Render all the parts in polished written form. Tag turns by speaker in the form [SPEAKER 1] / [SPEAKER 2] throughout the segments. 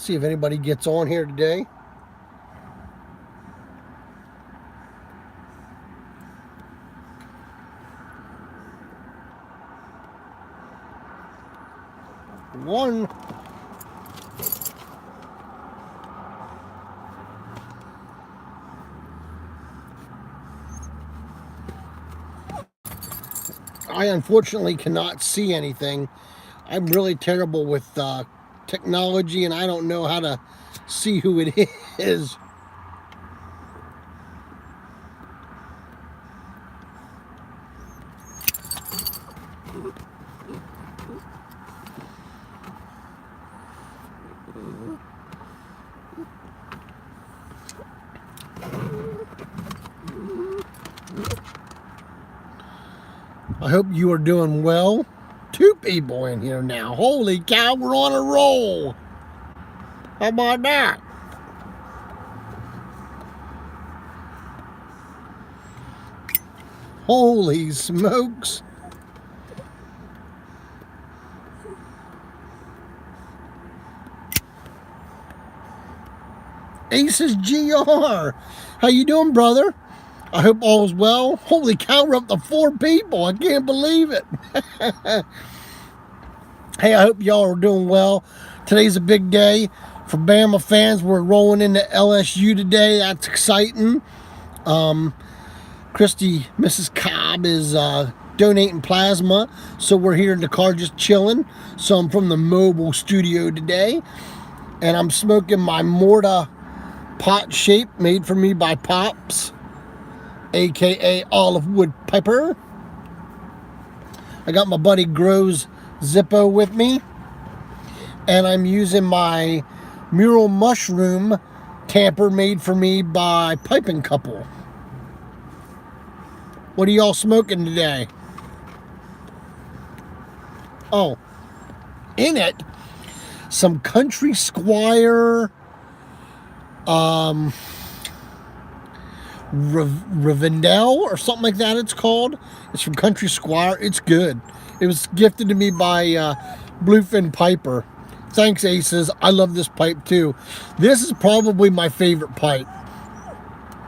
[SPEAKER 1] See if anybody gets on here today. One. I unfortunately cannot see anything. I'm really terrible with technology, and I don't know how to see who it is. I hope you are doing well. 2 people in here now. Holy cow, we're on a roll. How about that? Holy smokes. Aces GR. How you doing, brother? I hope all's well. Holy cow, we're up to 4 people. I can't believe it. Hey, I hope y'all are doing well. Today's a big day for Bama fans. We're rolling into LSU today. That's exciting. Christy, Mrs. Cobb is donating plasma, so we're here in the car just chilling. So I'm from the mobile studio today, and I'm smoking my Morta pot shape made for me by Pops, aka Olive Wood Piper. I got my buddy Grows Zippo with me, and I'm using my Mural Mushroom tamper made for me by Piping Couple. What are y'all smoking today? Oh, in it, some Country Squire, Rivendell or something like that it's called. It's from Country Squire. It's good. It was gifted to me by Bluefin Piper. Thanks, Aces. I love this pipe too. This is probably my favorite pipe.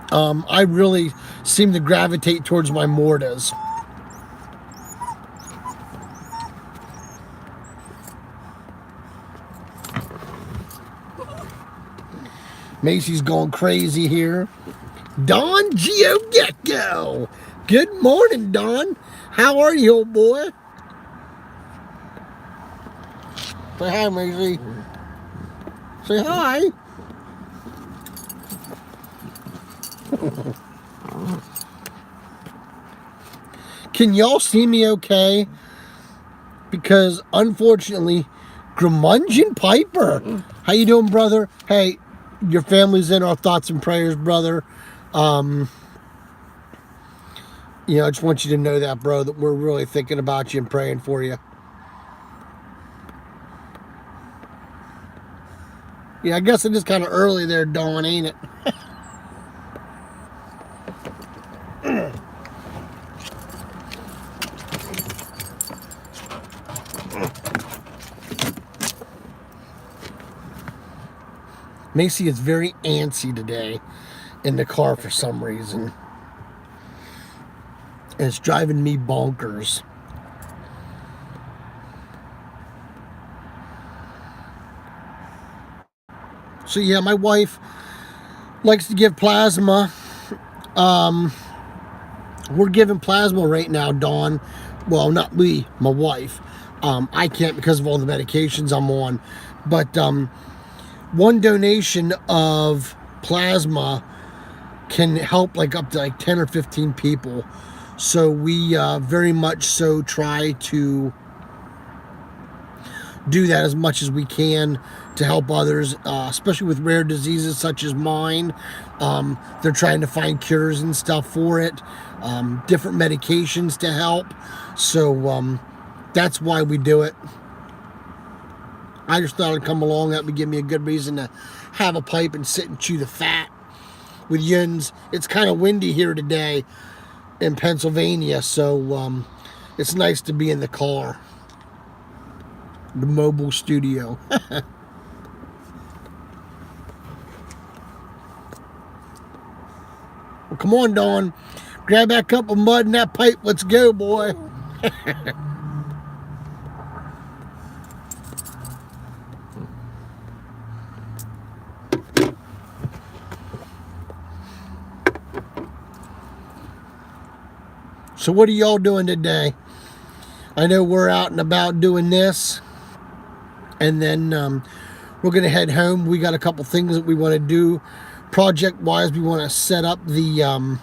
[SPEAKER 1] I really seem to gravitate towards my Mortas. Macy's going crazy here. Don GeoGecko. Good morning, Don. How are you, old boy? Say hi, Macy. Say hi. Can y'all see me okay? Because unfortunately, Grumungen Piper. How you doing, brother? Hey, your family's in our thoughts and prayers, brother. I just want you to know that, bro, that we're really thinking about you and praying for you. Yeah, I guess it is kind of early there, Dawn, ain't it? Macy is very antsy today in the car for some reason. And it's driving me bonkers. So yeah, my wife likes to give plasma. We're giving plasma right now, Dawn. Well, not we, my wife. I can't because of all the medications I'm on. But one donation of plasma can help like up to like 10 or 15 people. So we very much so try to do that as much as we can to help others, especially with rare diseases such as mine. They're trying to find cures and stuff for it, different medications to help. So that's why we do it. I just thought I'd come along. That would give me a good reason to have a pipe and sit and chew the fat with Yuns. It's kind of windy here today in Pennsylvania, so it's nice to be in the car. The mobile studio. Well, come on, Dawn. Grab that cup of mud and that pipe. Let's go, boy. So what are y'all doing today? I know we're out and about doing this. And then we're going to head home. We got a couple things that we want to do. Project-wise, we want to set up the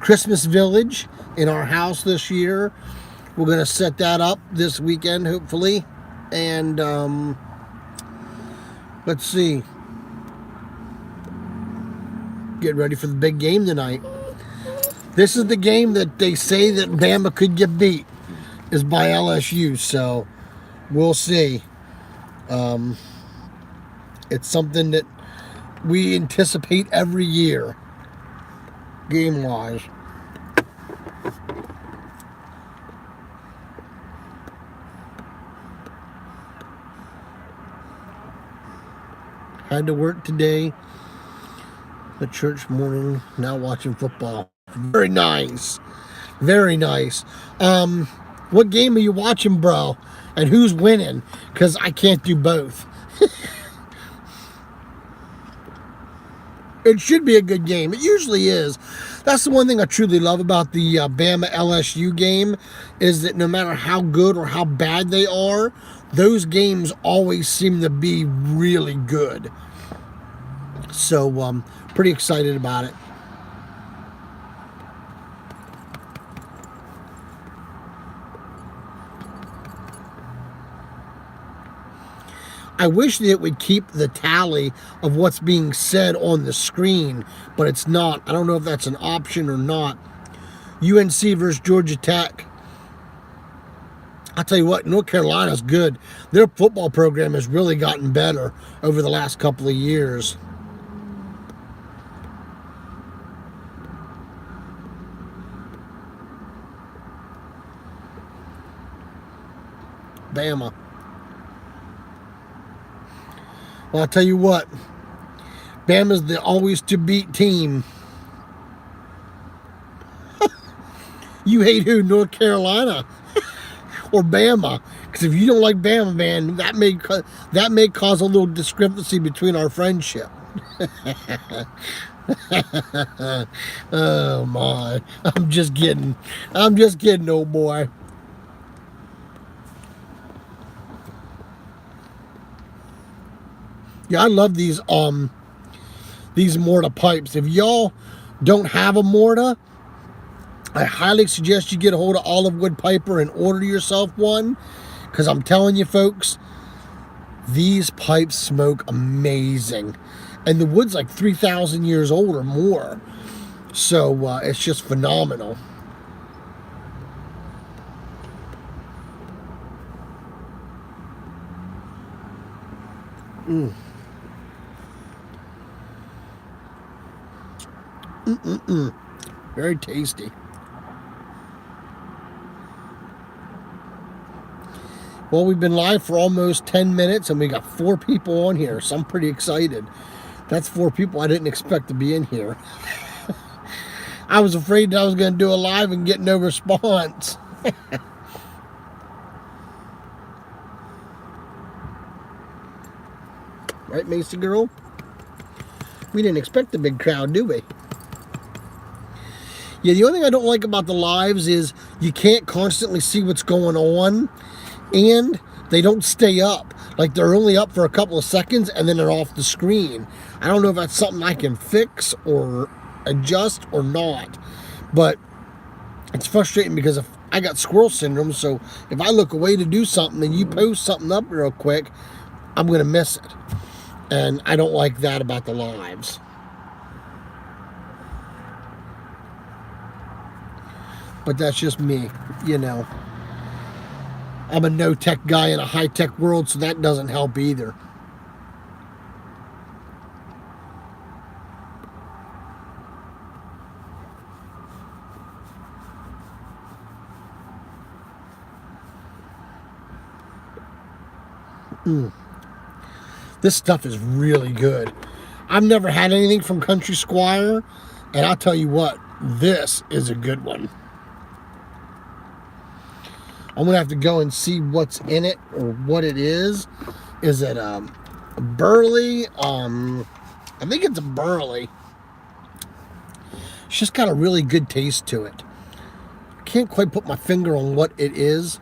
[SPEAKER 1] Christmas village in our house this year. We're going to set that up this weekend, hopefully. And let's see. Get ready for the big game tonight. This is the game that they say that Bama could get beat, is by LSU. So we'll see. It's something that we anticipate every year, game-wise. Had to work today. The church morning, now watching football. Very nice. Very nice. What game are you watching, bro? And who's winning? Because I can't do both. It should be a good game. It usually is. That's the one thing I truly love about the Bama LSU game, is that no matter how good or how bad they are, those games always seem to be really good. So pretty excited about it. I wish that it would keep the tally of what's being said on the screen, but it's not. I don't know if that's an option or not. UNC versus Georgia Tech. I'll tell you what, North Carolina's good. Their football program has really gotten better over the last couple of years. Bama. Well, I'll tell you what, Bama's the always to beat team. You hate who? North Carolina or Bama? Because if you don't like Bama, man, that may cause a little discrepancy between our friendship. Oh my! I'm just kidding, old boy. Yeah, I love these Morta pipes. If y'all don't have a Morta, I highly suggest you get a hold of Olive Wood Piper and order yourself one, because I'm telling you folks, these pipes smoke amazing. And the wood's like 3,000 years old or more. So it's just phenomenal. Very tasty. Well, we've been live for almost 10 minutes and we got 4 people on here, so I'm pretty excited. That's 4 people I didn't expect to be in here. I was afraid that I was going to do a live and get no response. Right, Macy girl? We didn't expect a big crowd, do we? Yeah, the only thing I don't like about the lives is you can't constantly see what's going on, and they don't stay up. Like, they're only up for a couple of seconds and then they're off the screen. I don't know if that's something I can fix or adjust or not, but it's frustrating because if I got squirrel syndrome, so if I look away to do something and you post something up real quick, I'm going to miss it. And I don't like that about the lives. But that's just me, you know. I'm a no-tech guy in a high-tech world, so that doesn't help either. This stuff is really good. I've never had anything from Country Squire, And I'll tell you what, this is a good one. I'm going to have to go and see what's in it or what it is. Is it a Burley? I think it's a Burley. It's just got a really good taste to it. Can't quite put my finger on what it is.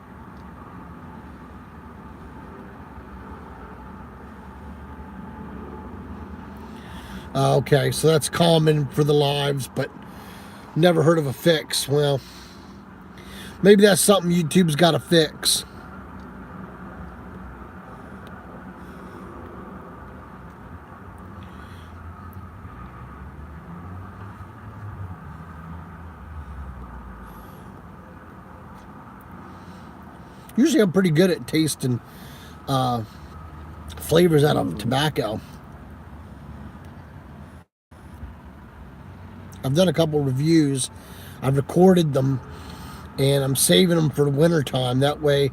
[SPEAKER 1] Okay, so that's common for the lives, but never heard of a fix. Well, maybe that's something YouTube's got to fix. Usually I'm pretty good at tasting flavors out of tobacco. I've done a couple reviews. I've recorded them, and I'm saving them for the winter time. That way,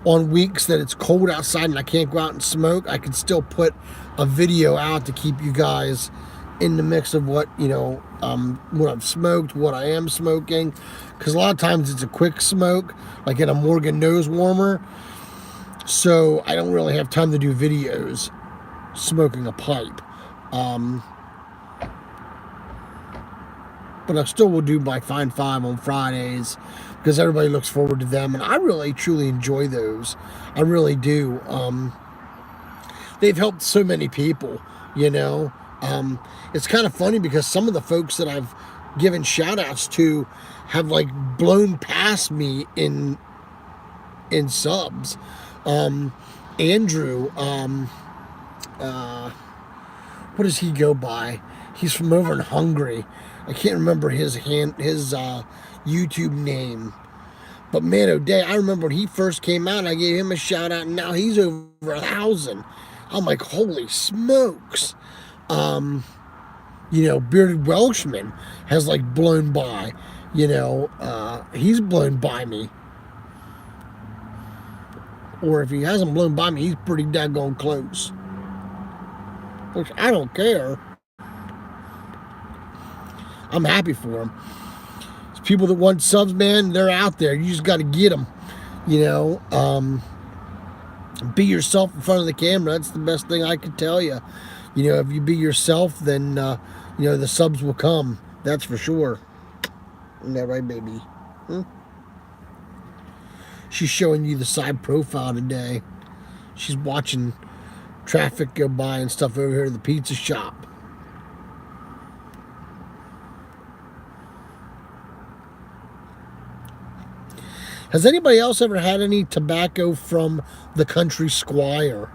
[SPEAKER 1] on weeks that it's cold outside and I can't go out and smoke, I can still put a video out to keep you guys in the mix of what, you know, what I've smoked, what I am smoking. Because a lot of times it's a quick smoke, like in a Morgan nose warmer. So I don't really have time to do videos smoking a pipe. But I still will do my Find 5 on Fridays because everybody looks forward to them. And I really, truly enjoy those. I really do. They've helped so many people, you know. It's kind of funny because some of the folks that I've given shout outs to have like blown past me in subs. Andrew, what does he go by? He's from over in Hungary. I can't remember his YouTube name. But man, oh day, I remember when he first came out, I gave him a shout out, and now he's over 1,000. I'm like, holy smokes. You know, Bearded Welshman has like blown by. You know, he's blown by me. Or if he hasn't blown by me, he's pretty daggone close. Which I don't care. I'm happy for them. It's people that want subs, man, they're out there. You just got to get them. You know, be yourself in front of the camera. That's the best thing I could tell you. You know, if you be yourself, then, you know, the subs will come. That's for sure. Isn't that right, baby? She's showing you the side profile today. She's watching traffic go by and stuff over here at the pizza shop. Has anybody else ever had any tobacco from the Country Squire?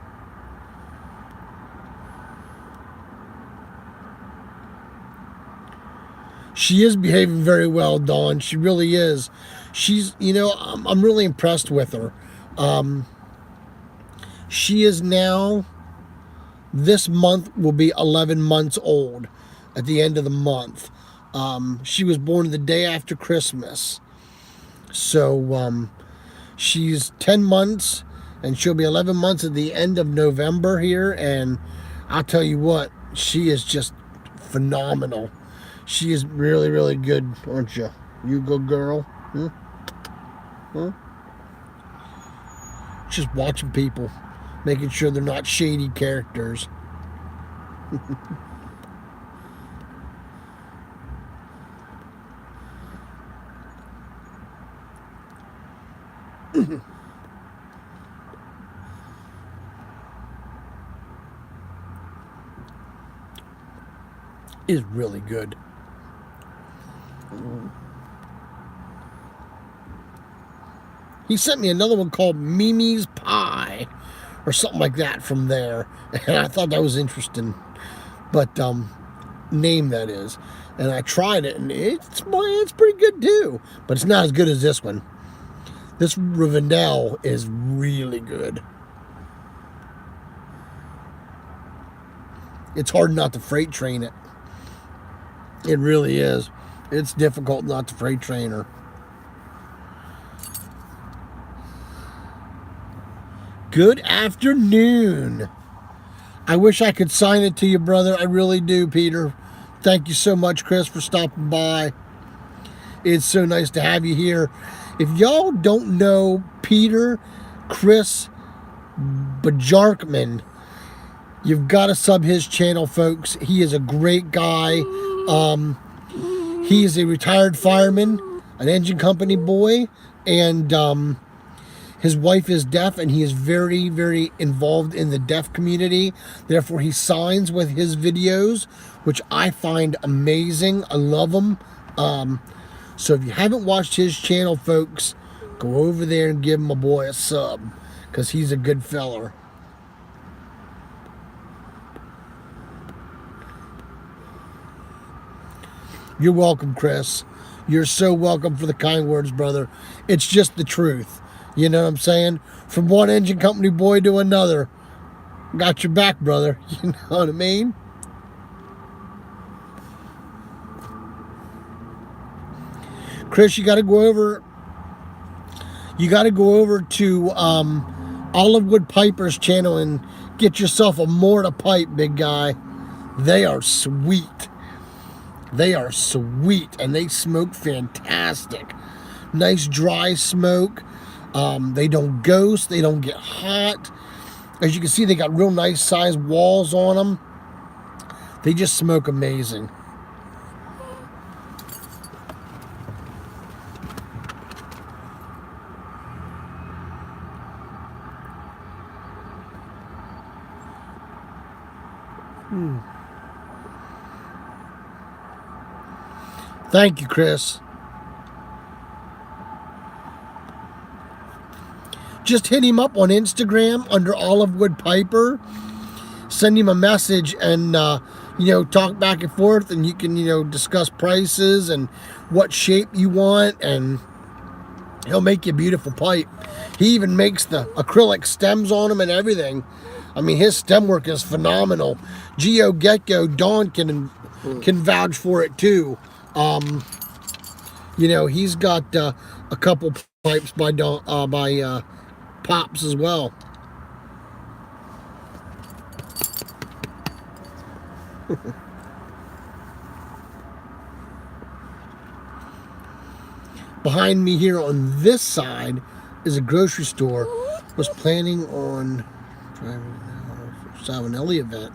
[SPEAKER 1] She is behaving very well, Dawn. She really is. She's, you know, I'm really impressed with her. She is now, this month will be 11 months old at the end of the month. She was born the day after Christmas. So she's 10 months, and she'll be 11 months at the end of November here. And I'll tell you what, she is just phenomenal. She is really, really good, aren't you? You good girl? Just watching people, making sure they're not shady characters. Is really good. He sent me another one called Mimi's Pie or something like that from there, and I thought that was interesting. But name that is, and I tried it, and it's pretty good too. But it's not as good as this one. This Rivendell is really good. It's hard not to freight train it. It really is. It's difficult not to freight train her. Good afternoon. I wish I could sign it to you, brother. I really do, Peter. Thank you so much, Chris, for stopping by. It's so nice to have you here. If y'all don't know Peter Chris Bajarkman, you've got to sub his channel, folks. He is a great guy. He is a retired fireman, an engine company boy, and his wife is deaf, and he is very, very involved in the deaf community. Therefore, he signs with his videos, which I find amazing. I love them. So if you haven't watched his channel, folks, go over there and give my boy a sub, because he's a good feller. You're welcome, Chris. You're so welcome for the kind words, brother. It's just the truth. You know what I'm saying? From one engine company boy to another. Got your back, brother. You know what I mean? Chris, you got to go over. You got to go over to Olivewood Piper's channel and get yourself a Morta pipe, big guy. They are sweet. They are sweet, and they smoke fantastic. Nice dry smoke. They don't ghost. They don't get hot. As you can see, they got real nice sized walls on them. They just smoke amazing. Thank you, Chris. Just hit him up on Instagram under Olivewood Piper. Send him a message and, talk back and forth, and you can, discuss prices and what shape you want, and he'll make you a beautiful pipe. He even makes the acrylic stems on them and everything. I mean, his stem work is phenomenal. Geo Gecko Dawn can vouch for it too. He's got a couple pipes by Pops as well. Behind me here on this side is a grocery store. Was planning on driving for Savinelli event.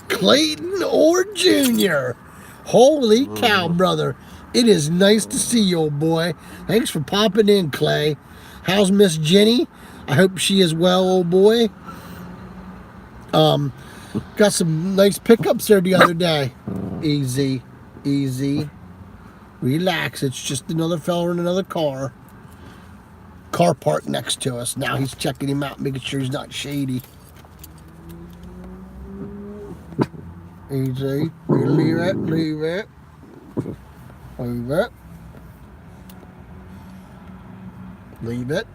[SPEAKER 1] Clayton Orr Jr. Holy cow, brother. It is nice to see you, old boy. Thanks for popping in, Clay. How's Miss Jenny? I hope she is well, old boy. Got some nice pickups there the other day. Easy, easy. Relax. It's just another fella in another car. Car parked next to us. Now he's checking him out, making sure he's not shady. Easy. Leave it. Leave it. Leave it. Leave it.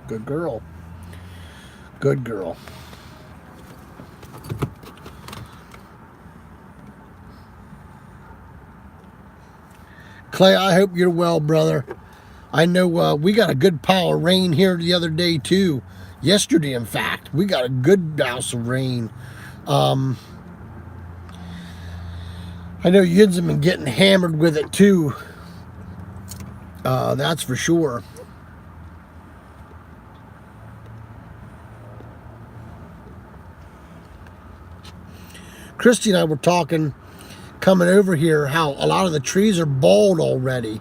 [SPEAKER 1] Good girl. Good girl. Clay, I hope you're well, brother. I know we got a good pile of rain here the other day, too. Yesterday, in fact. We got a good douse of rain. I know Yids have been getting hammered with it, too. That's for sure. Christy and I were talking, coming over here, how a lot of the trees are bald already.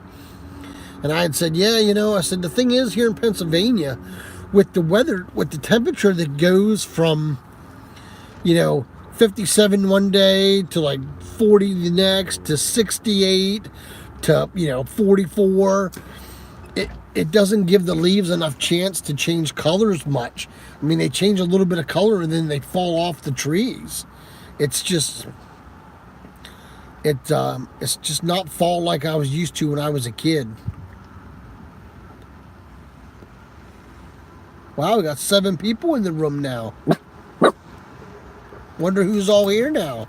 [SPEAKER 1] And I had said, yeah, I said, the thing is here in Pennsylvania, with the weather, with the temperature that goes from, 57 one day to like 40 the next to 68 to, 44, it doesn't give the leaves enough chance to change colors much. I mean, they change a little bit of color and then they fall off the trees. It's just not fall like I was used to when I was a kid. Wow, we got 7 people in the room now. Wonder who's all here now.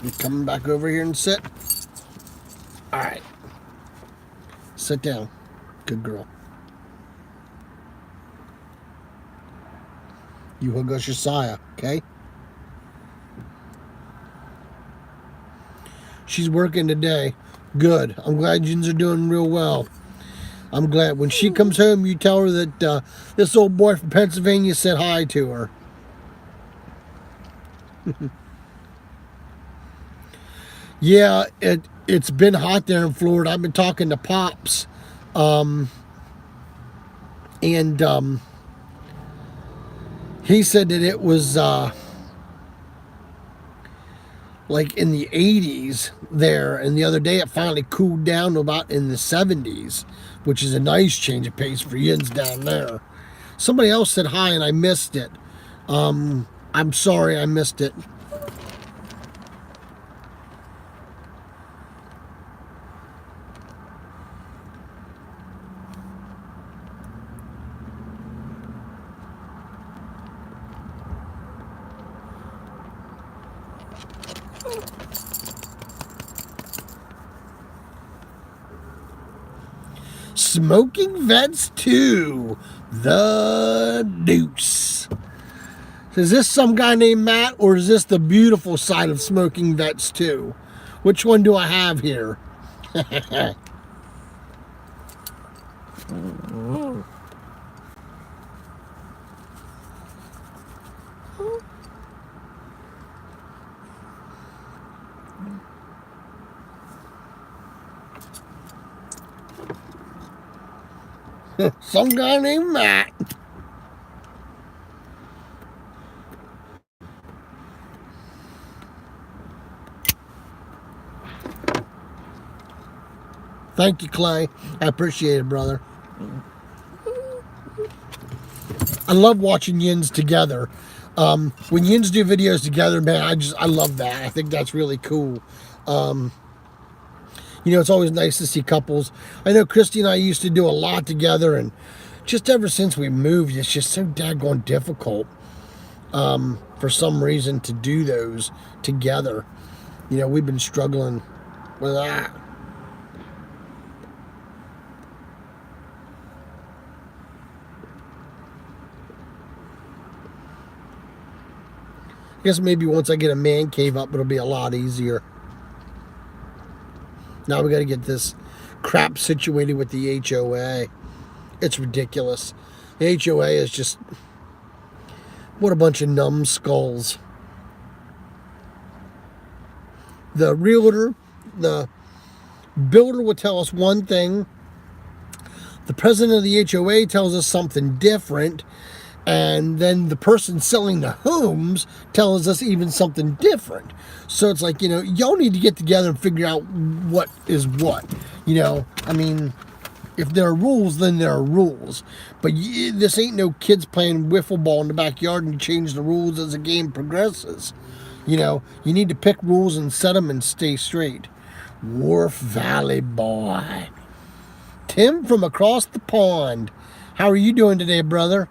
[SPEAKER 1] You coming back over here and sit? All right. sit down. Good girl. You hug us Josiah, okay? She's working today. Good. I'm glad Yins are doing real well. I'm glad. When she comes home, you tell her that this old boy from Pennsylvania said hi to her. Yeah, it's been hot there in Florida. I've been talking to Pops. And he said that it was like in the 80s there, and the other day it finally cooled down to about in the 70s, which is a nice change of pace for Yins down there. Somebody else said hi and I missed it. I'm sorry I missed it. Smoking Vets 2, The Deuce. Is this some guy named Matt, or is this the beautiful side of Smoking Vets 2? Which one do I have here? Some guy named Matt. Thank you, Clay. I appreciate it, brother. I love watching Yins together. When Yins do videos together, man, I love that. I think that's really cool. You know, it's always nice to see couples. I know Christy and I used to do a lot together, and just ever since we moved, it's just so daggone difficult for some reason to do those together. You know, we've been struggling with that. I guess maybe once I get a man cave up, it'll be a lot easier. Now we got to get this crap situated with the HOA. It's ridiculous. The HOA is just, what a bunch of numbskulls. The realtor, the builder will tell us one thing. The president of the HOA tells us something different. And then the person selling the homes tells us even something different. So it's like, you know, y'all need to get together and figure out what is what. You know, I mean, if there are rules, then there are rules. But this ain't no kids playing wiffle ball in the backyard and you change the rules as the game progresses. You know, you need to pick rules and set them and stay straight. Wharf Valley boy. Tim from across the pond. How are you doing today, brother?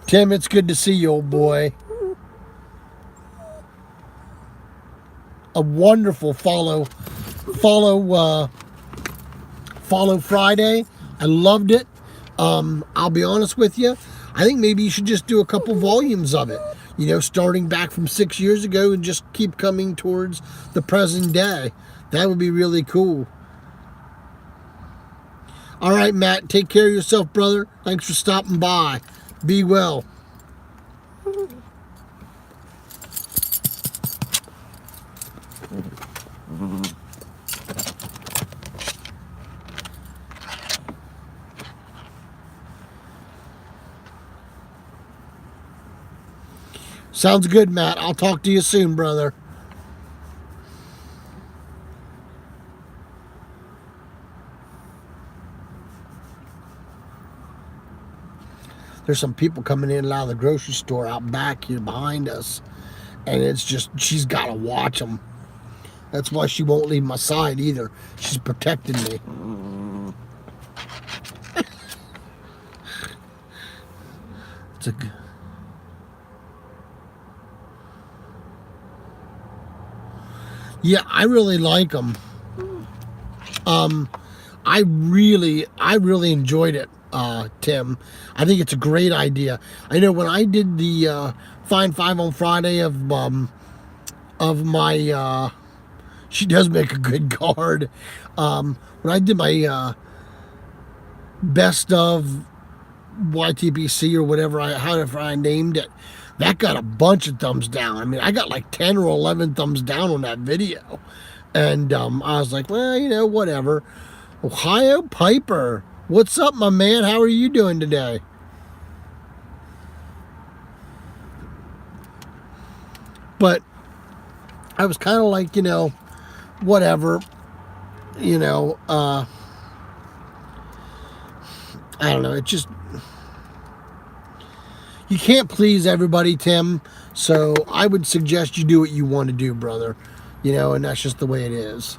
[SPEAKER 1] Tim, it's good to see you, old boy. A wonderful follow Friday. I loved it. I'll be honest with you. I think maybe you should just do a couple volumes of it. You know, starting back from 6 years ago and just keep coming towards the present day. That would be really cool. All right, Matt, take care of yourself, brother. Thanks for stopping by. Be well. Sounds good, Matt. I'll talk to you soon, brother. There's some people coming in and out of the grocery store out back here behind us. And it's just, she's got to watch them. That's why she won't leave my side either. She's protecting me. It's a... Yeah, I really like them. I really enjoyed it, Tim. I think it's a great idea. I know when I did the Find Five on Friday of my, she does make a good card. When I did my best of YTBC or whatever, however I named it, that got a bunch of thumbs down. I mean, I got like 10 or 11 thumbs down on that video. And I was like, well, you know, whatever. Ohio Piper, what's up, my man? How are you doing today? But I was kind of like, you know, whatever, you know, I don't know. It just, you can't please everybody, Tim. So I would suggest you do what you want to do, brother. You know, and that's just the way it is.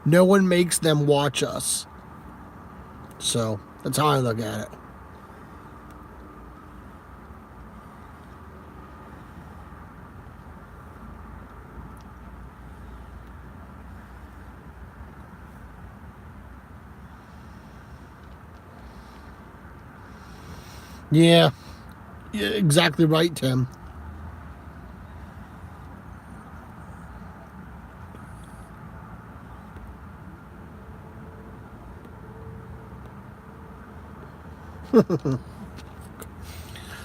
[SPEAKER 1] No one makes them watch us. So that's how I look at it. Yeah, exactly right, Tim.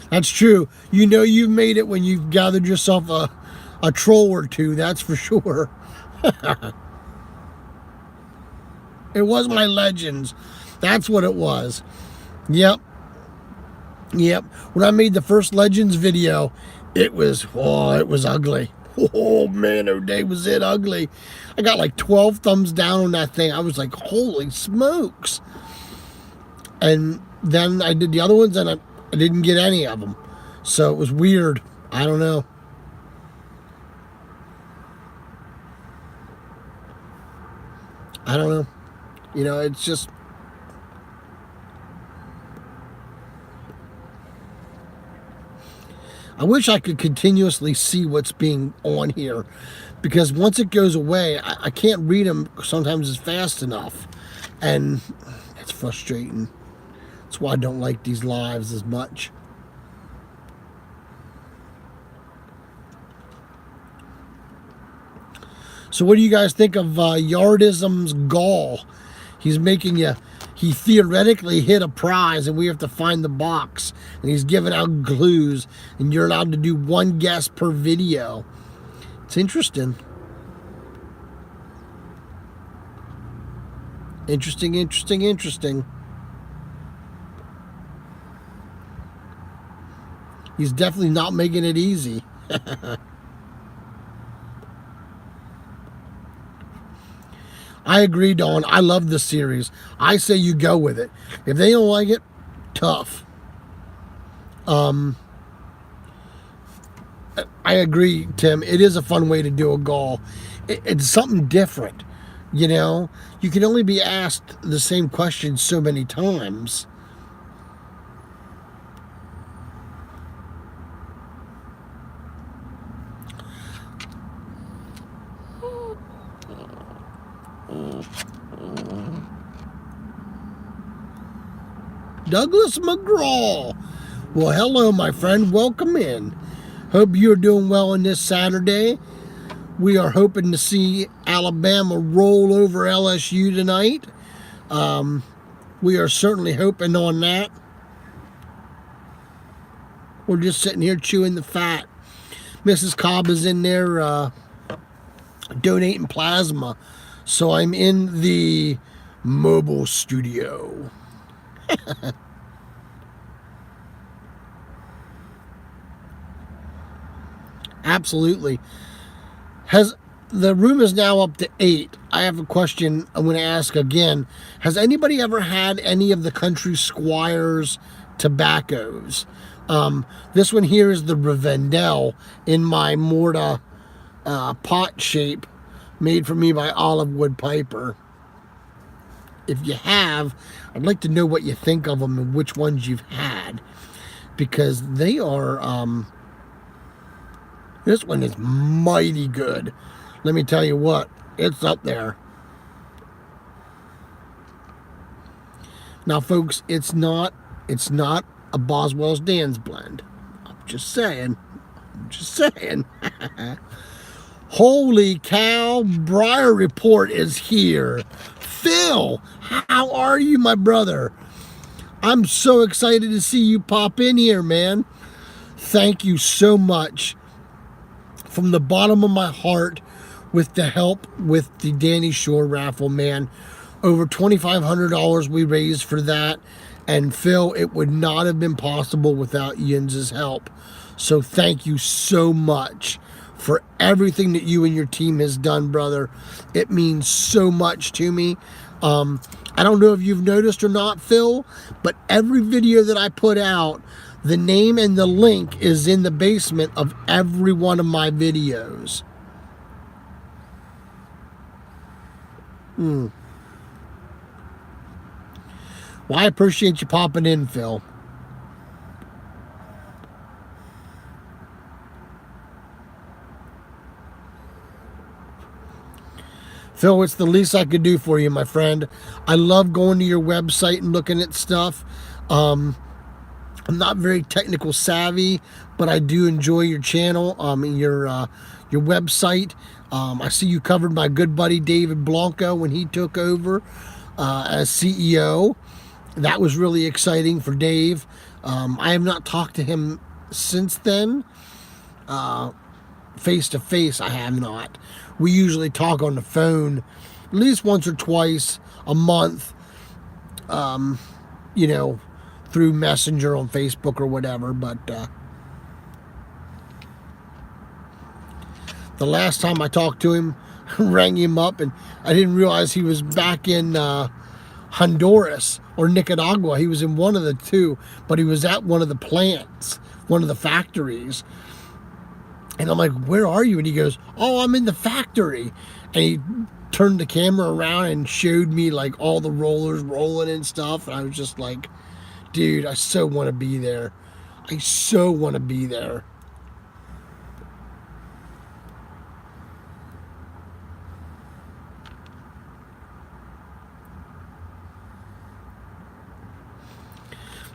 [SPEAKER 1] That's true. You know you've made it when you've gathered yourself a troll or two, that's for sure. It was my Legends. That's what it was. Yep. Yep. When I made the first Legends video, it was ugly. Oh man, oh day was it ugly. I got like 12 thumbs down on that thing. I was like, holy smokes. And then I did the other ones and I didn't get any of them. So it was weird. I don't know. I don't know. You know, it's just... I wish I could continuously see what's being on here, because once it goes away, I can't read them sometimes as fast enough, and it's frustrating. That's why I don't like these lives as much. So what do you guys think of Yardism's Gall? He's making you... He theoretically hit a prize, and we have to find the box. And he's giving out clues, and you're allowed to do one guess per video. It's interesting. Interesting, interesting, interesting. He's definitely not making it easy. I agree, Dawn. I love this series. I say you go with it. If they don't like it, tough. I agree, Tim. It is a fun way to do a Gall. It's something different, you know? You can only be asked the same question so many times. Douglas McGraw. Well, hello, my friend. Welcome in. Hope you're doing well on this Saturday. We are hoping to see Alabama roll over LSU tonight. We are certainly hoping on that. We're just sitting here chewing the fat. Mrs. Cobb is in there donating plasma. So I'm in the mobile studio. Absolutely. The room is now up to 8. I have a question I'm going to ask again. Has anybody ever had any of the Country Squires tobaccos? This one here is the Rivendell in my Morta pot shape. made for me by Olive Wood Piper. If you have, I'd like to know what you think of them and which ones you've had, because they are, this one is mighty good. Let me tell you what, it's up there. Now, folks, it's not a Boswell's Dan's blend. I'm just saying. Holy cow, Briar Report is here. Phil, how are you, my brother? I'm so excited to see you pop in here, man. Thank you so much from the bottom of my heart with the help with the Danny Shore raffle, man. Over $2,500 we raised for that. And Phil, it would not have been possible without Jens's help. So thank you so much for everything that you and your team has done, brother. It means so much to me. I don't know if you've noticed or not, Phil, but every video that I put out, the name and the link is in the basement of every one of my videos. Well, I appreciate you popping in, Phil. Phil, it's the least I could do for you, my friend. I love going to your website and looking at stuff. I'm not very technical savvy, but I do enjoy your channel, your website. I see you covered my good buddy David Blanco when he took over as CEO. That was really exciting for Dave. I have not talked to him since then. Face to face, I have not. We usually talk on the phone at least once or twice a month, you know, through Messenger on Facebook or whatever. But the last time I talked to him, rang him up, and I didn't realize he was back in Honduras or Nicaragua. He was in one of the two, but he was at one of the plants, one of the factories. And I'm like, where are you? And he goes, oh, I'm in the factory. And he turned the camera around and showed me like all the rollers rolling and stuff. And I was just like, dude, I so want to be there. I so want to be there.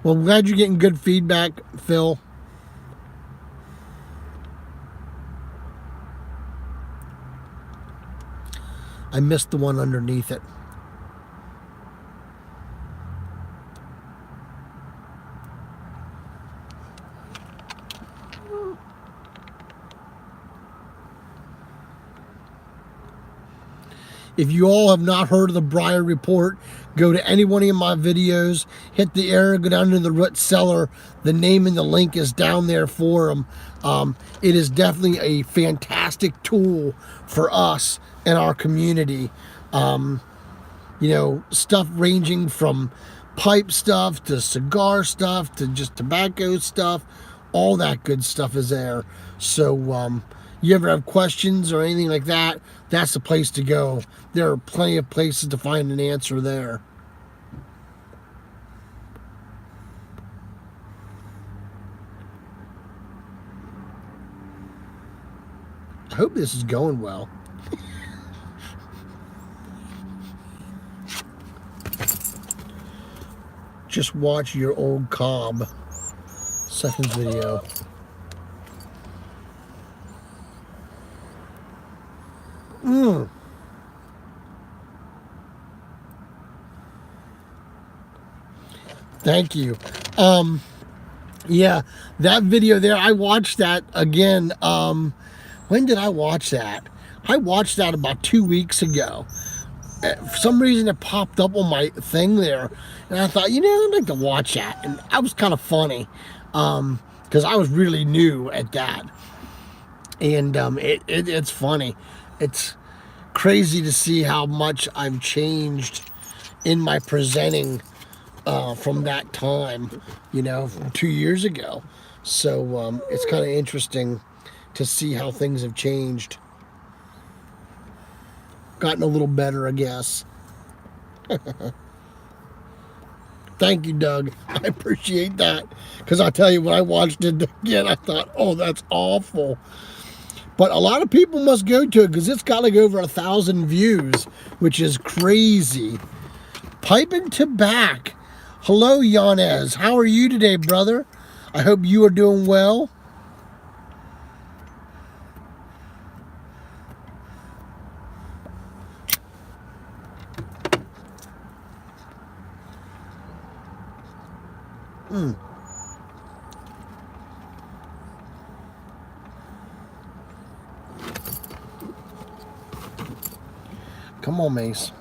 [SPEAKER 1] Well, I'm glad you're getting good feedback, Phil. I missed the one underneath it. If you all have not heard of the Briar Report, go to any one of my videos, hit the arrow, go down to the root cellar. The name and the link is down there for them. It is definitely a fantastic tool for us and our community. You know, stuff ranging from pipe stuff to cigar stuff to just tobacco stuff. All that good stuff is there. So you ever have questions or anything like that, that's the place to go. There are plenty of places to find an answer there. I hope this is going well. Just watch your old Cobb seconds video. Thank you. Yeah, that video there, I watched that again. When did I watch that? I watched that about 2 weeks ago. For some reason, it popped up on my thing there, and I thought, you know, I'd like to watch that. And that was kind of funny, because I was really new at that. And it's funny. It's crazy to see how much I've changed in my presenting from that time, you know, from 2 years ago. So it's kind of interesting to see how things have changed. gotten a little better, I guess. Thank you, Doug. I appreciate that. Because I tell you, when I watched it again, I thought, oh, that's awful. But a lot of people must go to it because it's got like over 1,000 views, which is crazy. Piping to back. Hello, Yanez. How are you today, brother? I hope you are doing well. Come on, Mace.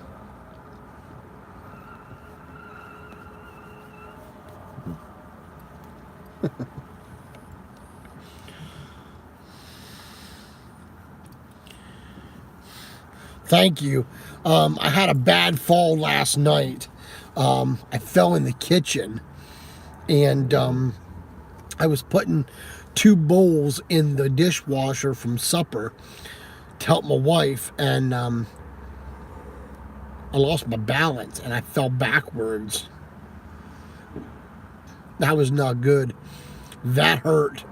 [SPEAKER 1] Thank you. I had a bad fall last night. I fell in the kitchen, and I was putting 2 bowls in the dishwasher from supper to help my wife, and I lost my balance and I fell backwards. That was not good. That hurt.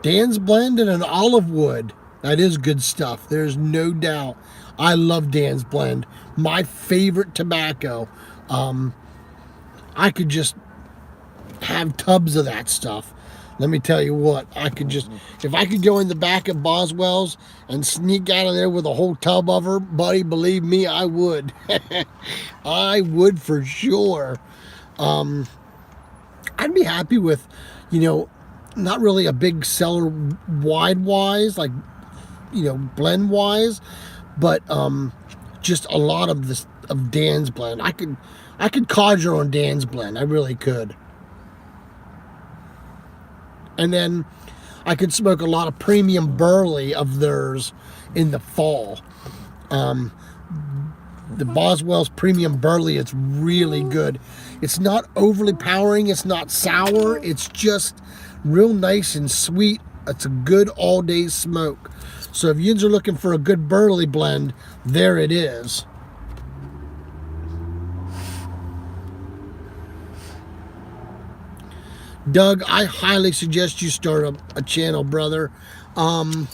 [SPEAKER 1] Dan's Blend and an olive wood. That is good stuff. There's no doubt. I love Dan's Blend. My favorite tobacco. I could just have tubs of that stuff. Let me tell you what, I could just, if I could go in the back of Boswell's and sneak out of there with a whole tub of her, buddy, believe me, I would. I would for sure. I'd be happy with, not really a big seller wide-wise, like, blend-wise, but just a lot of this of Dan's Blend. I could conjure on Dan's Blend. I really could. And then I could smoke a lot of premium burley of theirs in the fall. The Boswell's premium burley, it's really good. It's not overly powering. It's not sour. It's just real nice and sweet. It's a good all-day smoke. So if you are looking for a good burley blend, there it is. Doug, I highly suggest you start a channel, brother. Do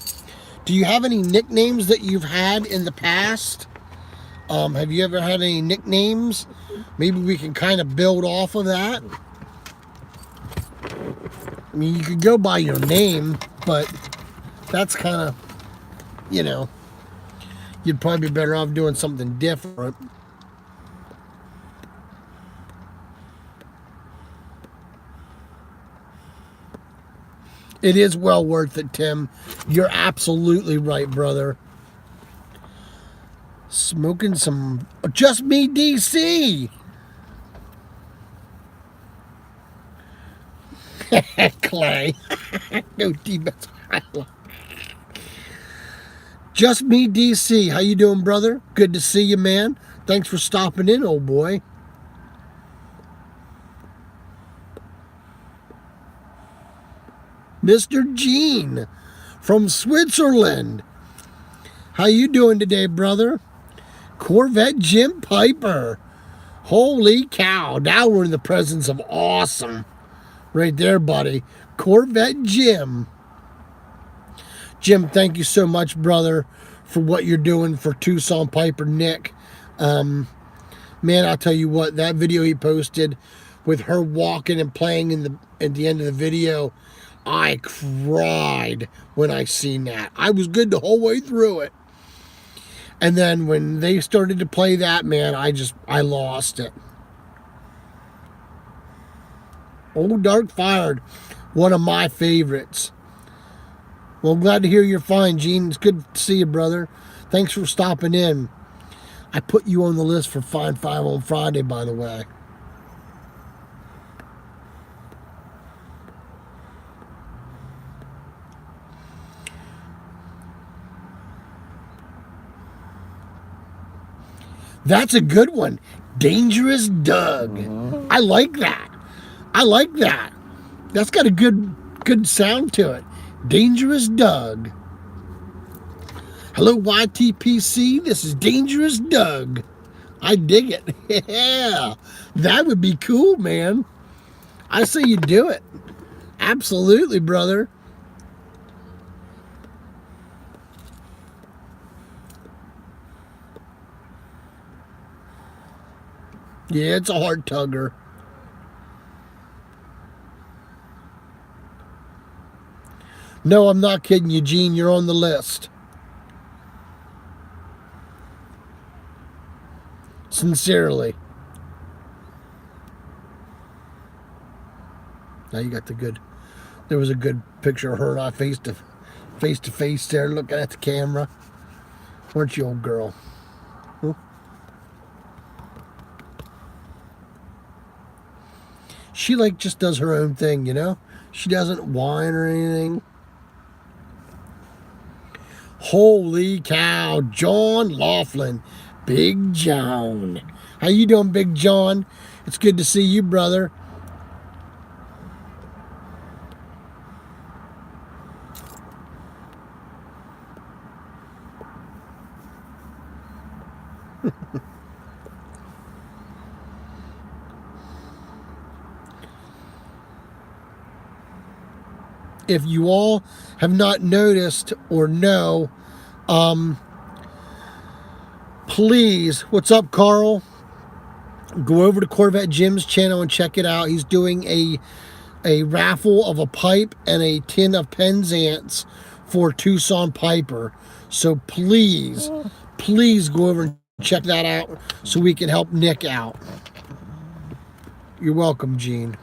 [SPEAKER 1] you have any nicknames that you've had in the past? Have you ever had any nicknames? Maybe we can kind of build off of that. I mean, you could go by your name, but that's kind of, you'd probably be better off doing something different. It is well worth it, Tim. You're absolutely right, brother. Smoking some Just Me DC. Clay. No demons. Just Me DC. How you doing, brother? Good to see you, man. Thanks for stopping in, old boy. Mr. Gene from Switzerland. How you doing today, brother? Corvette Jim Piper. Holy cow. Now we're in the presence of awesome. Right there, buddy. Corvette Jim. Jim, thank you so much, brother, for what you're doing for Tucson Piper Nick. Man, I'll tell you what, that video he posted with her walking and playing at the end of the video, I cried when I seen that. I was good the whole way through it. And then when they started to play that, man, I lost it. Old Dark Fired, one of my favorites. Well, I'm glad to hear you're fine, Gene. It's good to see you, brother. Thanks for stopping in. I put you on the list for Fine 5 on Friday, by the way. That's a good one. Dangerous Doug. I like that. I like that. That's got a good sound to it. Dangerous Doug. Hello, YTPC. This is Dangerous Doug. I dig it. Yeah, that would be cool, man. I say you do it. Absolutely, brother. Yeah, it's a hard tugger. No, I'm not kidding you, Gene. You're on the list. Sincerely. Now you got the good. There was a good picture of her and I face to face there looking at the camera. Weren't you, old girl? Huh? She like just does her own thing, you know? She doesn't whine or anything. Holy cow, John Laughlin. Big John. How you doing, Big John? It's good to see you, brother. If you all have not noticed or know, please, what's up, Carl? Go over to Corvette Jim's channel and check it out. He's doing a raffle of a pipe and a tin of Penzance for Tucson Piper. So please go over and check that out so we can help Nick out. You're welcome, Gene.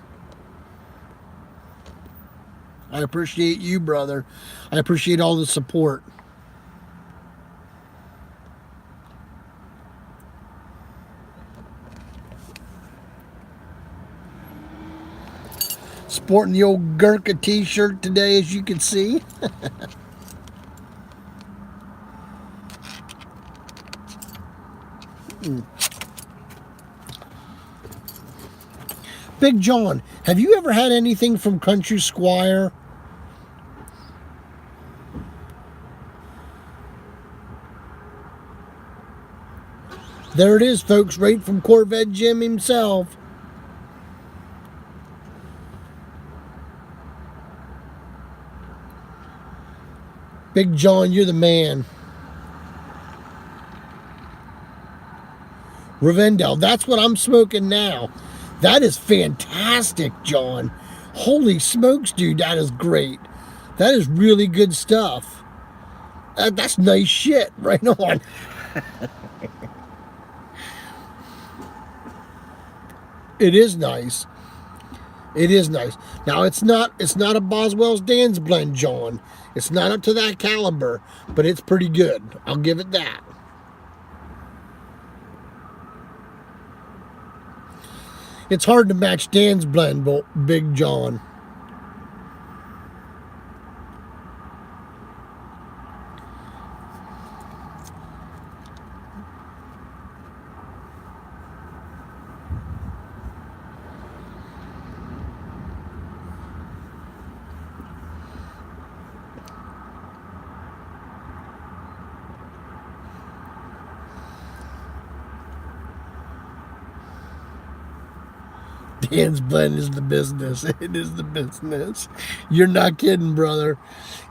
[SPEAKER 1] I appreciate you, brother. I appreciate all the support. Sporting the old Gurkha t-shirt today, as you can see. Big John, have you ever had anything from Country Squire? There it is, folks, right from Corvette Jim himself. Big John, you're the man. Rivendell, that's what I'm smoking now. That is fantastic, John. Holy smokes, dude, that is great. That is really good stuff. That's nice shit, right on. It is nice. It is nice. Now it's not a Boswell's Dan's blend, John. It's not up to that caliber, but it's pretty good. I'll give it that. It's hard to match Dan's blend, Big John. Dan's blend is the business. It is the business. You're not kidding, brother.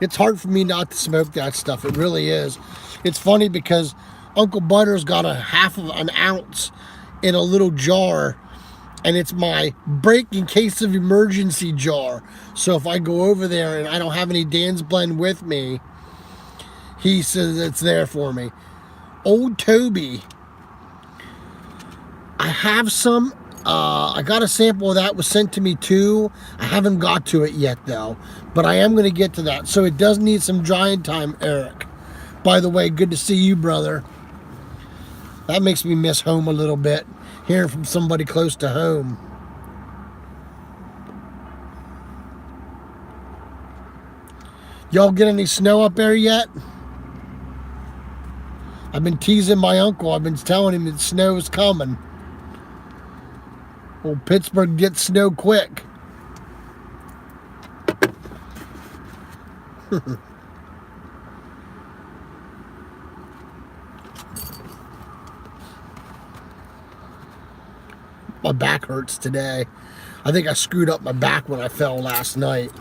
[SPEAKER 1] It's hard for me not to smoke that stuff. It really is. It's funny because Uncle Butter's got a half of an ounce in a little jar, and it's my break in case of emergency jar. So if I go over there and I don't have any Dan's blend with me, he says it's there for me. Old Toby. I have some. I got a sample of that was sent to me too. I haven't got to it yet though, but I am going to get to that. So it does need some drying time, Eric. By the way, good to see you, brother. That makes me miss home a little bit, hearing from somebody close to home. Y'all get any snow up there yet? I've been teasing my uncle. I've been telling him that snow's coming. Well, Pittsburgh gets snow quick. My back hurts today. I think I screwed up my back when I fell last night.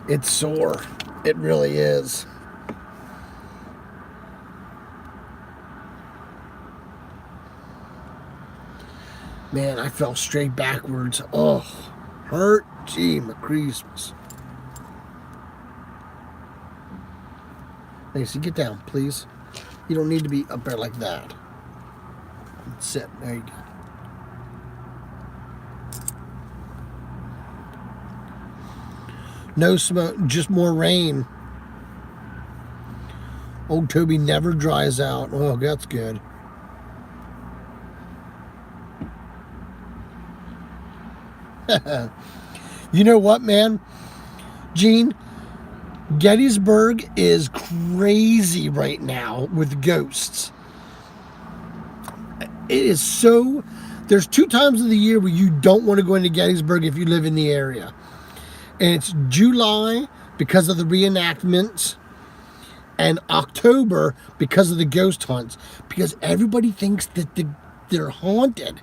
[SPEAKER 1] It's sore. It really is. Man, I fell straight backwards. Oh, hurt. Gee, my Christmas. Macy, get down, please. You don't need to be up there like that. Sit. There you go. No smoke, just more rain. Old Toby never dries out. Oh, that's good. You know what, man? Gene, Gettysburg is crazy right now with ghosts. It is so... There's 2 times of the year where you don't want to go into Gettysburg if you live in the area. And it's July because of the reenactments, and October because of the ghost hunts. Because everybody thinks that they're haunted.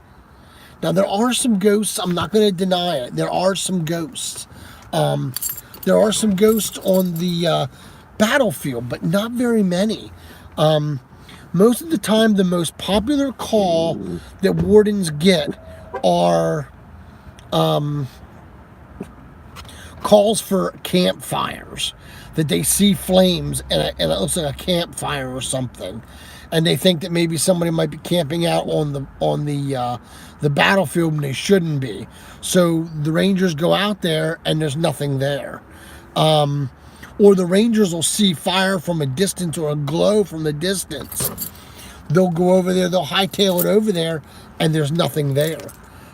[SPEAKER 1] Now, there are some ghosts. I'm not going to deny it. There are some ghosts. There are some ghosts on the battlefield, but not very many. Most of the time, the most popular call that wardens get are calls for campfires, that they see flames and it looks like a campfire or something, and they think that maybe somebody might be camping out on the battlefield when they shouldn't be. So the Rangers go out there and there's nothing there, or the Rangers will see fire from a distance or a glow from a distance. They'll go over there, they'll hightail it over there, and there's nothing there.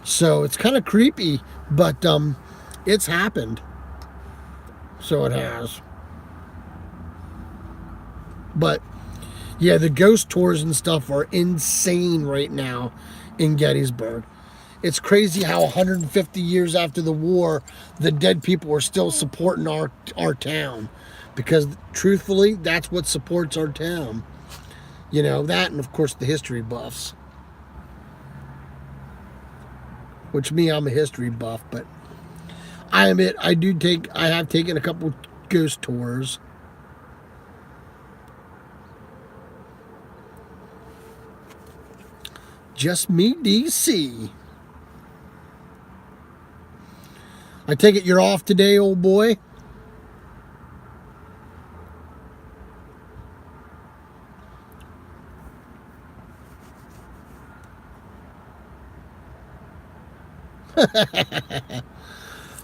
[SPEAKER 1] So it's kind of creepy, but it's happened. So it has. But yeah, the ghost tours and stuff are insane right now in Gettysburg. It's crazy how 150 years after the war, the dead people are still supporting our town. Because truthfully, that's what supports our town. You know, that and of course the history buffs. Which me, I'm a history buff, but I admit, I have taken a couple ghost tours. Just me, DC. I take it you're off today, old boy?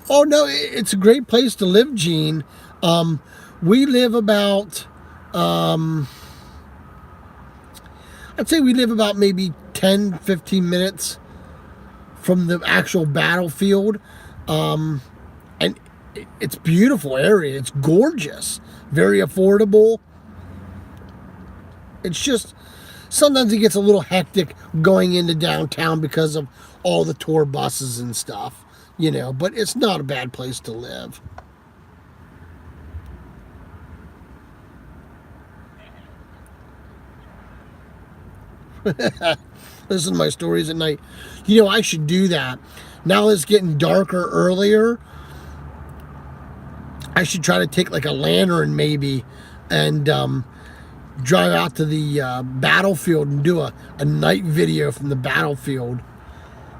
[SPEAKER 1] Oh, no, it's a great place to live, Gene. We live about, I'd say we live about maybe 10, 15 minutes from the actual battlefield. And it's a beautiful area. It's gorgeous. Very affordable. It's just, sometimes it gets a little hectic going into downtown because of all the tour buses and stuff. You know, but it's not a bad place to live. Listen to my stories at night. You know, I should do that. Now it's getting darker earlier. I should try to take like a lantern maybe and drive out to the battlefield and do a night video from the battlefield.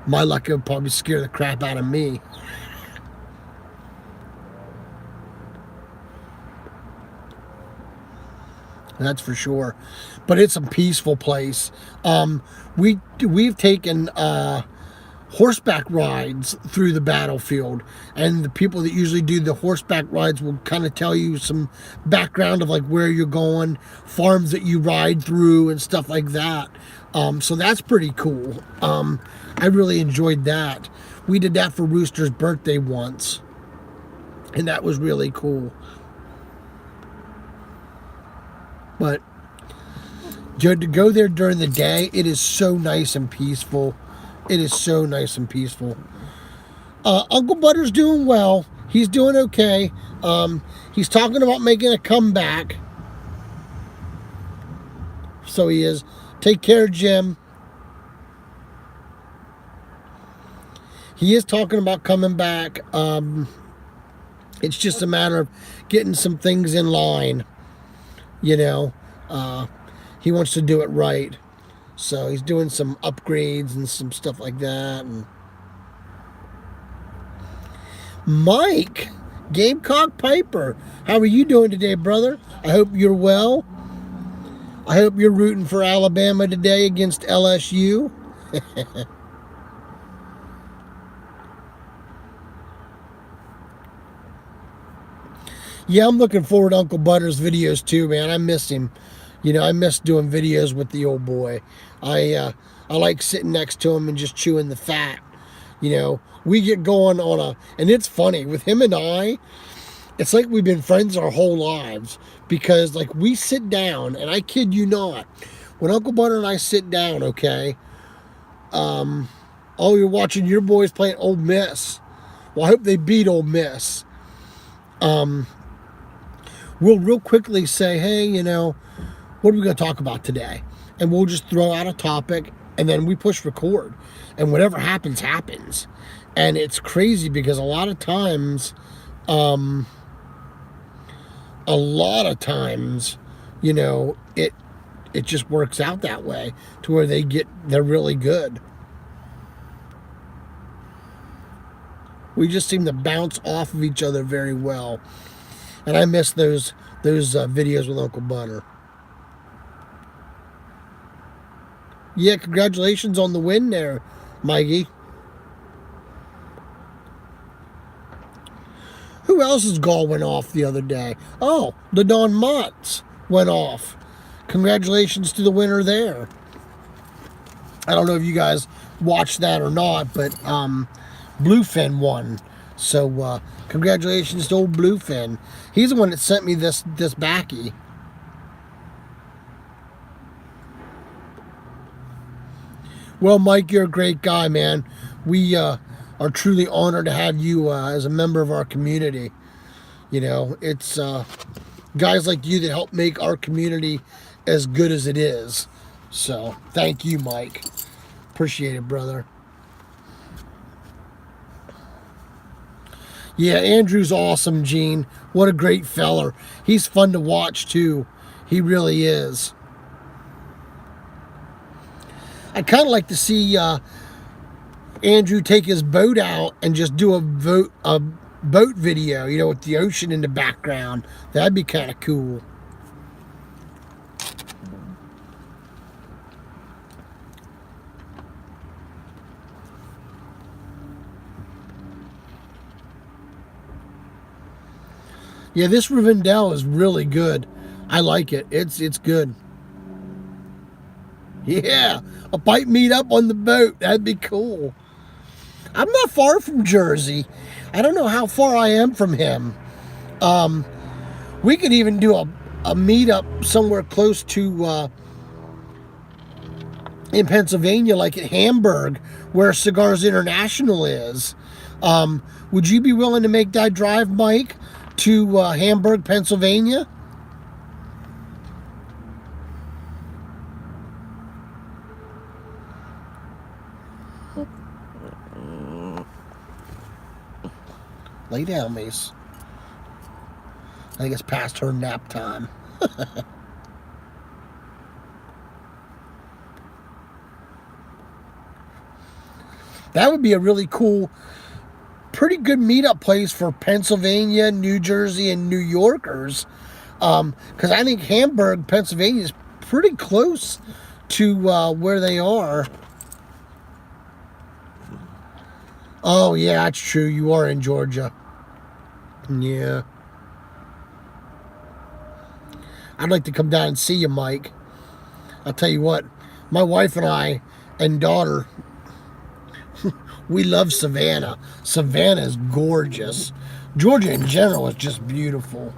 [SPEAKER 1] My luck, it would probably scare the crap out of me. That's for sure. But it's a peaceful place. We've taken horseback rides through the battlefield, and the people that usually do the horseback rides will kind of tell you some background of like where you're going, farms that you ride through and stuff like that. So that's pretty cool. I really enjoyed that. We did that for Rooster's birthday once, and that was really cool. But to go there during the day, it is so nice and peaceful. It is so nice and peaceful. Uncle Butter's doing well. he's doing okay. He's talking about making a comeback. So he is. Take care, Jim. He is talking about coming back. It's just a matter of getting some things in line. You know, he wants to do it right. So he's doing some upgrades and some stuff like that. And Mike, Gamecock Piper, how are you doing today, brother? I hope you're well. I hope you're rooting for Alabama today against LSU. Yeah, I'm looking forward to Uncle Butter's videos too, man. I miss him. You know, I miss doing videos with the old boy. I like sitting next to him and just chewing the fat. You know, we get going on and it's funny with him and I. It's like we've been friends our whole lives because like we sit down, and I kid you not, when Uncle Butter and I sit down, okay, oh, you're watching your boys playing Ole Miss. Well, I hope they beat Ole Miss. We'll real quickly say, hey, you know, what are we going to talk about today? And we'll just throw out a topic, and then we push record. And whatever happens, happens. And it's crazy because a lot of times, you know, it just works out that way to where they're really good. We just seem to bounce off of each other very well. And I miss those videos with Uncle Butter. Yeah, congratulations on the win there, Mikey. Who else's goal went off the other day? Oh, the Don Motts went off. Congratulations to the winner there. I don't know if you guys watched that or not, but Bluefin won. So congratulations to old Bluefin. He's the one that sent me this backy. Well, Mike, you're a great guy, man. We are truly honored to have you as a member of our community. You know, it's guys like you that help make our community as good as it is. So, thank you, Mike. Appreciate it, brother. Yeah, Andrew's awesome, Gene. What a great feller. He's fun to watch, too. He really is. I'd kind of like to see Andrew take his boat out and just do a boat video, you know, with the ocean in the background. That'd be kind of cool. Yeah, this Rivendell is really good. I like it. It's good. Yeah, a bite meet up on the boat. That'd be cool. I'm not far from Jersey. I don't know how far I am from him. We could even do a meetup somewhere close to in Pennsylvania, like at Hamburg, where Cigars International is. Would you be willing to make that drive, Mike, to Hamburg, Pennsylvania? Lay down, Mace. I think it's past her nap time. That would be a really cool, pretty good meetup place for Pennsylvania, New Jersey, and New Yorkers. Because I think Hamburg, Pennsylvania is pretty close to where they are. Oh, yeah, that's true. You are in Georgia. Yeah. I'd like to come down and see you, Mike. I'll tell you what, my wife and I and daughter, we love Savannah. Savannah is gorgeous. Georgia in general is just beautiful.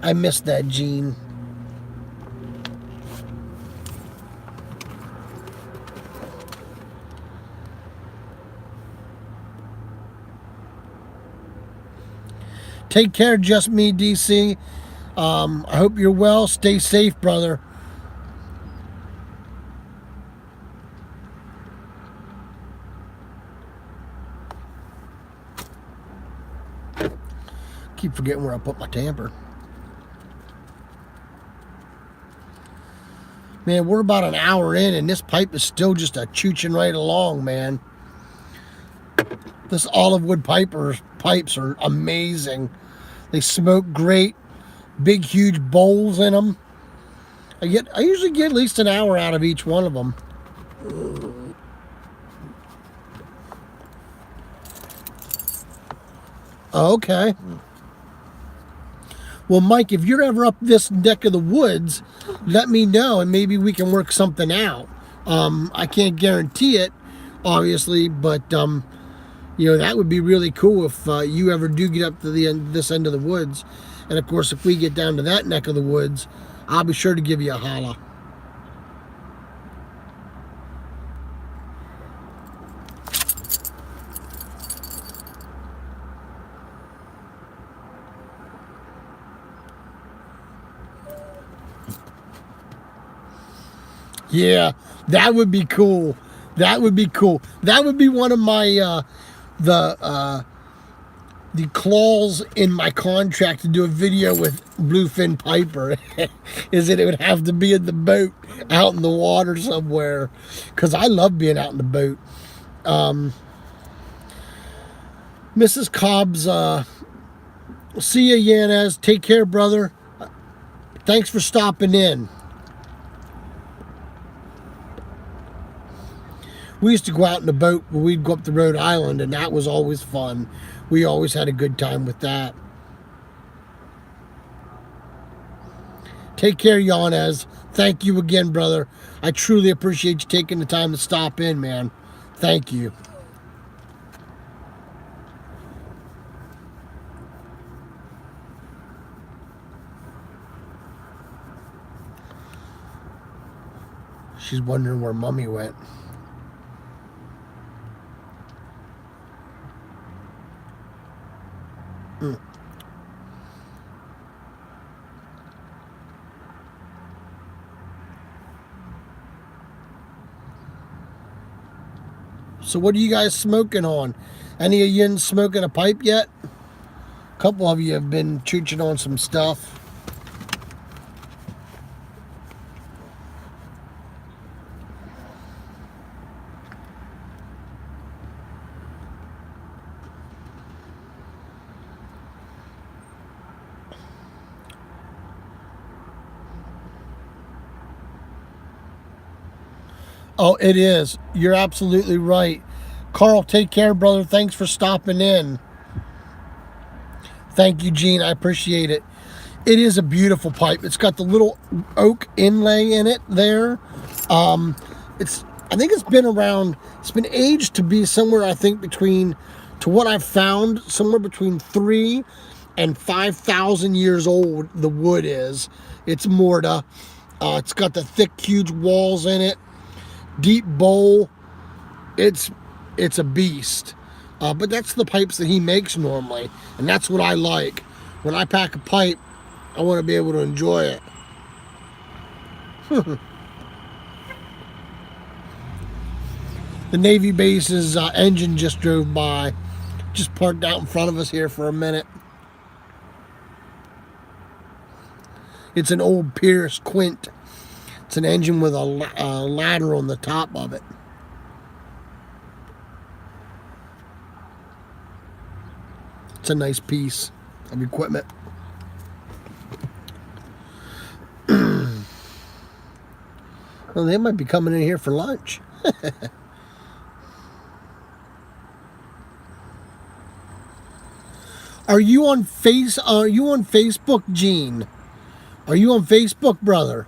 [SPEAKER 1] I miss that, Gene. Take care, Just Me, DC. I hope you're well. Stay safe, brother. Keep forgetting where I put my tamper. Man, we're about an hour in, and this pipe is still just a chooching right along, man. This olive wood pipes are amazing. They smoke great. Big, huge bowls in them. I usually get at least an hour out of each one of them. Okay. Well, Mike, if you're ever up this neck of the woods, let me know and maybe we can work something out. I can't guarantee it, obviously, but you know, that would be really cool if you ever do get up to this end of the woods. And of course, if we get down to that neck of the woods, I'll be sure to give you a holler. Yeah, that would be cool. That would be cool. That would be one of my the clause in my contract to do a video with Bluefin Piper is that it would have to be in the boat out in the water somewhere, because I love being out in the boat. Mrs. Cobb's see ya, Yanez. Take care, brother. Thanks for stopping in. We used to go out in the boat when we'd go up to Rhode Island, and that was always fun. We always had a good time with that. Take care, Yanez. Thank you again, brother. I truly appreciate you taking the time to stop in, man. Thank you. She's wondering where Mommy went. So what are you guys smoking on? Any of you smoking a pipe yet? A couple of you have been chooching on some stuff. Oh, it is. You're absolutely right. Carl, take care, brother. Thanks for stopping in. Thank you, Gene. I appreciate it. It is a beautiful pipe. It's got the little oak inlay in it there. I think it's been around, it's been aged to be somewhere, I think, between, to what I've found, somewhere between 3,000 and 5,000 years old, the wood is. It's mortar. It's got the thick, huge walls in it. Deep bowl. It's a beast. But that's the pipes that he makes normally, and that's what I like. When I pack a pipe, I want to be able to enjoy it. The Navy base's engine just drove by. Just parked out in front of us here for a minute. It's an old Pierce Quint. It's an engine with a ladder on the top of it. It's a nice piece of equipment. Well, they might be coming in here for lunch. Are you on Facebook, Gene? Are you on Facebook, brother?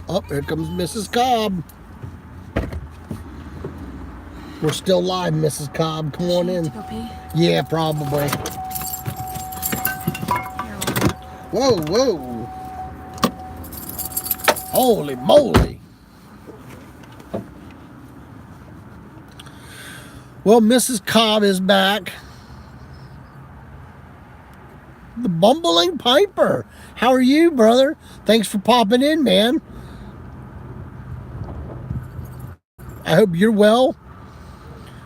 [SPEAKER 1] Oh, here comes Mrs. Cobb. We're still live, Mrs. Cobb. Come on in. Yeah, probably. Whoa, whoa. Holy moly. Well, Mrs. Cobb is back. The Bumbling Piper. How are you, brother? Thanks for popping in, man. I hope you're well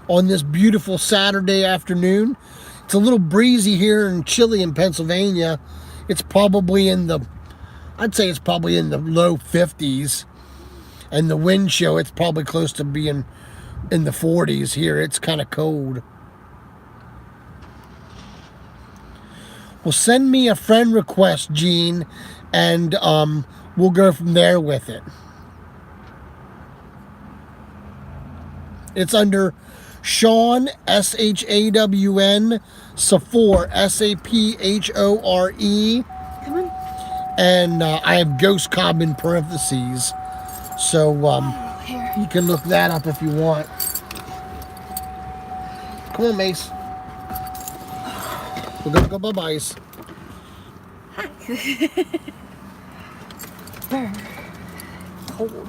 [SPEAKER 1] on this beautiful Saturday afternoon. It's a little breezy here and chilly in Pennsylvania. It's probably I'd say it's probably in the low 50s. And the wind chill, it's probably close to being in the 40s here. It's kind of cold. Well, send me a friend request, Gene, and we'll go from there with it. It's under Shawn, S-H-A-W-N, Saphore, S-A-P-H-O-R-E.
[SPEAKER 2] Come on.
[SPEAKER 1] And I have Ghost Cobb in parentheses. So
[SPEAKER 2] Here.
[SPEAKER 1] you can look that up if you want. Come on, Mace. We're going to go bye-byes.
[SPEAKER 2] Burr. Cold.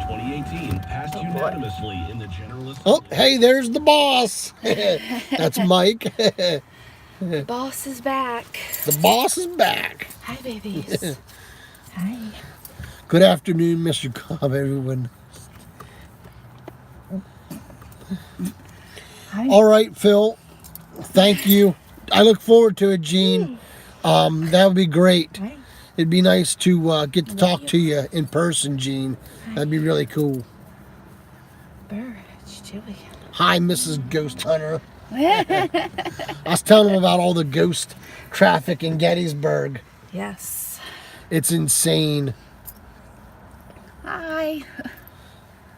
[SPEAKER 3] 2018 passed unanimously in the General Assembly.
[SPEAKER 1] Oh, hey, there's the boss. That's Mike.
[SPEAKER 2] The boss is back.
[SPEAKER 1] The boss is back.
[SPEAKER 2] Hi, babies. Hi.
[SPEAKER 1] Good afternoon, Mr. Cobb, everyone.
[SPEAKER 2] Hi.
[SPEAKER 1] All right, Phil. Thank you. I look forward to it, Gene. That would be great.
[SPEAKER 2] Hi.
[SPEAKER 1] It'd be nice to get to talk to you in person, Gene. That'd be really cool.
[SPEAKER 2] Burr, it's chilly.
[SPEAKER 1] Hi, Mrs. Ghost Hunter. I was telling him about all the ghost traffic in Gettysburg.
[SPEAKER 2] Yes.
[SPEAKER 1] It's insane.
[SPEAKER 2] Hi.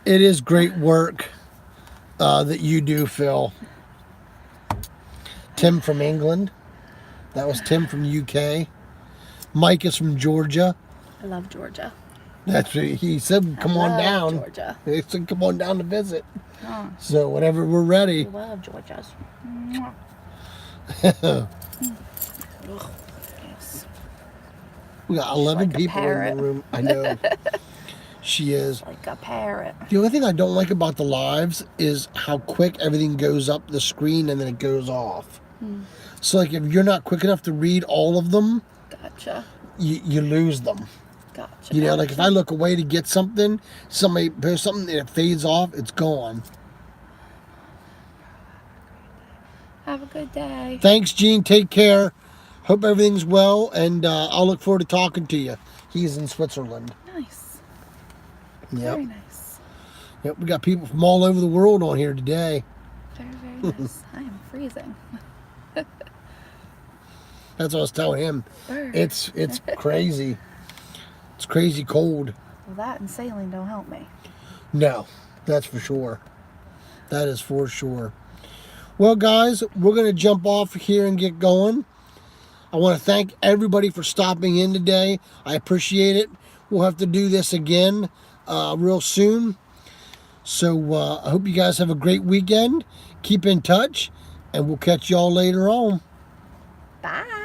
[SPEAKER 1] It is great work that you do, Phil. Tim from England. That was Tim from UK. Mike is from Georgia.
[SPEAKER 2] I love Georgia.
[SPEAKER 1] That's what he said. Come on
[SPEAKER 2] love
[SPEAKER 1] down.
[SPEAKER 2] Georgia.
[SPEAKER 1] He said, come on down to visit.
[SPEAKER 2] Oh,
[SPEAKER 1] So whenever we're ready.
[SPEAKER 2] I love Georgia. Mwah. Ugh, yes.
[SPEAKER 1] We got 11
[SPEAKER 2] like a
[SPEAKER 1] people in
[SPEAKER 2] parrot.
[SPEAKER 1] the room. I know. She is.
[SPEAKER 2] Like a parrot.
[SPEAKER 1] The only thing I don't like about the lives is how quick everything goes up the screen and then it goes off. So like if you're not quick enough to read all of them,
[SPEAKER 2] Gotcha.
[SPEAKER 1] you lose them.
[SPEAKER 2] Gotcha.
[SPEAKER 1] You know, like if I look away to get something, somebody posts something and it fades off, it's gone.
[SPEAKER 2] Have a good day.
[SPEAKER 1] Thanks, Gene. Take care. Hope everything's well, and I'll look forward to talking to you. He's in Switzerland.
[SPEAKER 2] Nice.
[SPEAKER 1] Yep.
[SPEAKER 2] Very nice.
[SPEAKER 1] Yep. We got people from all over the world on here today.
[SPEAKER 2] Very, very nice. I am freezing.
[SPEAKER 1] That's what I was telling him.
[SPEAKER 2] Burr.
[SPEAKER 1] It's crazy. It's crazy cold.
[SPEAKER 2] Well, that and sailing don't help me.
[SPEAKER 1] No, that's for sure. That is for sure. Well, guys, we're going to jump off here and get going. I want to thank everybody for stopping in today. I appreciate it. We'll have to do this again real soon. So I hope you guys have a great weekend. Keep in touch, and we'll catch y'all later on.
[SPEAKER 2] Bye.